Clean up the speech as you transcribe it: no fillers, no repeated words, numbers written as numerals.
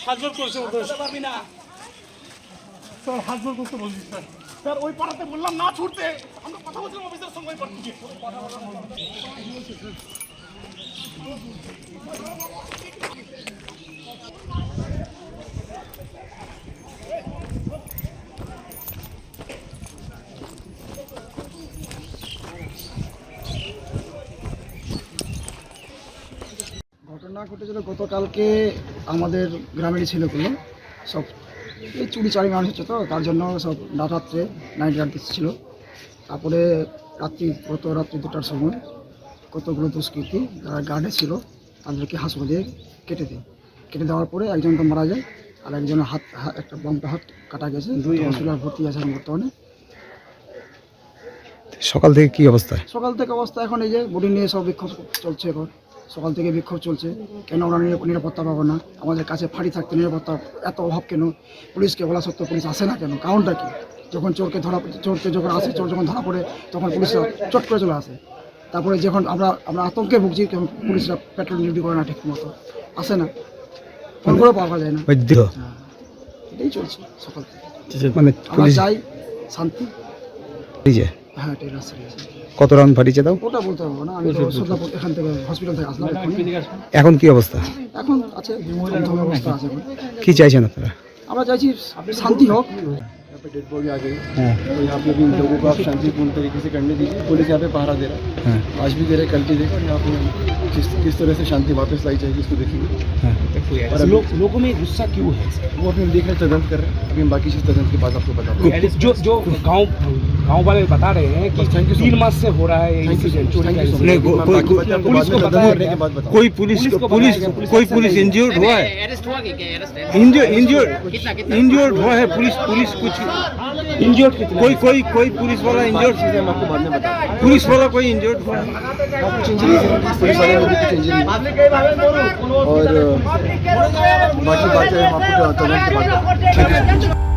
হাজর করছে পারবি না স্যার, হাজর করতে বলছি স্যার। স্যার ওই পাড়াতে বললাম না ছুটতে, আমরা কথা বলছিলাম অফিসের সঙ্গে। ওই পাড়া ঘটনা ঘটেছিল গতকালকে। আমাদের গ্রামের ছেলেগুলো সব এই চুরি চারি মানুষ হচ্ছে, তো তার জন্য সব রাত্রে নাইট গার্ড দিচ্ছিল। তারপরে গত রাত্রি 2টার সময় কতগুলো দুষ্কৃতী যারা গার্ডে ছিল তাদেরকে হাসপাতাল দিয়ে কেটে দেওয়ার পরে একজন তো মারা যায়, আর একজনের একটা বামটা হাত কাটা গেছে, হসপিটাল ভর্তি আছে বর্তমানে। সকাল থেকে কি অবস্থা? সকাল থেকে অবস্থা এখন এই যে বডি নিয়ে সব বিক্ষোভ চলছে। এখন সকাল থেকে বিক্ষোভ চলছে, কেন আমরা নিরাপত্তা পাবো না, আমাদের কাছে ফাঁড়ি থাকতে নিরাপত্তা এত অভাব কেন, পুলিশকে বলা সত্ত্বেও পুলিশ আসে না কেন, কারণটা কি? যখন চোরকে যখন আসে, চোর যখন ধরা পড়ে তখন পুলিশরা চট করে চলে আসে। তারপরে যখন আমরা আতঙ্কে ভুগছি, পুলিশরা পেট্রোল ডিউটি করে না, ঠিক মতো আসে না, ফোন করেও পাওয়া যায় না। এটাই চলছে সকাল থেকে। মানে আমরা চাই শান্তি। হ্যাঁ, এটাই রাস্তা। কত রাউন্ড ফাটিয়েছে দাও? ওটা বলতে পারবো না, আমি তো সন্ধ্যাপুর এখান থেকে হসপিটাল থেকে আসলাম। এখন কি অবস্থা? এখন আছে থমথমে অবস্থা আছে। কি চাইছেন আপনারা? আমরা চাইছি শান্তি হোক। यहाँ पे डेड बॉडी आ गई, तो यहाँ पे भी इन लोगों को आप शांतिपूर्ण तरीके से करने दीजिए। पुलिस यहाँ पे पहरा दे रहा है, आज भी दे रहे, कल भी देगा। और यहाँ पे किस तरह से शांति वापस लाई जाएगी इसको देखेंगे। और लोगों में गुस्सा क्यों है वो अभी हम देख रहे हैं, तदंत कर रहे हैं। अभी हम बाकी चीज़ तदंत के बाद आपको बताएंगे। जो गाँव वाले बता रहे हैं कि 3 मास से हो रहा है इंसिडेंट। कोई पुलिस इंजर्ड हुआ है? इंजर्ड हुआ है पुलिस कुछ इंजर्ड? कोई पुलिस वाला इंजर्ड? चीज़ें हम आपको बाद में बताएंगे। पुलिस वाला कोई इंजर्ड हुआ है? कुछ इंजरीज है, पुलिस वाले लोगों की कुछ इंजरी, और बाकी बातें हम आपको तदंत के बाद बताएंगे।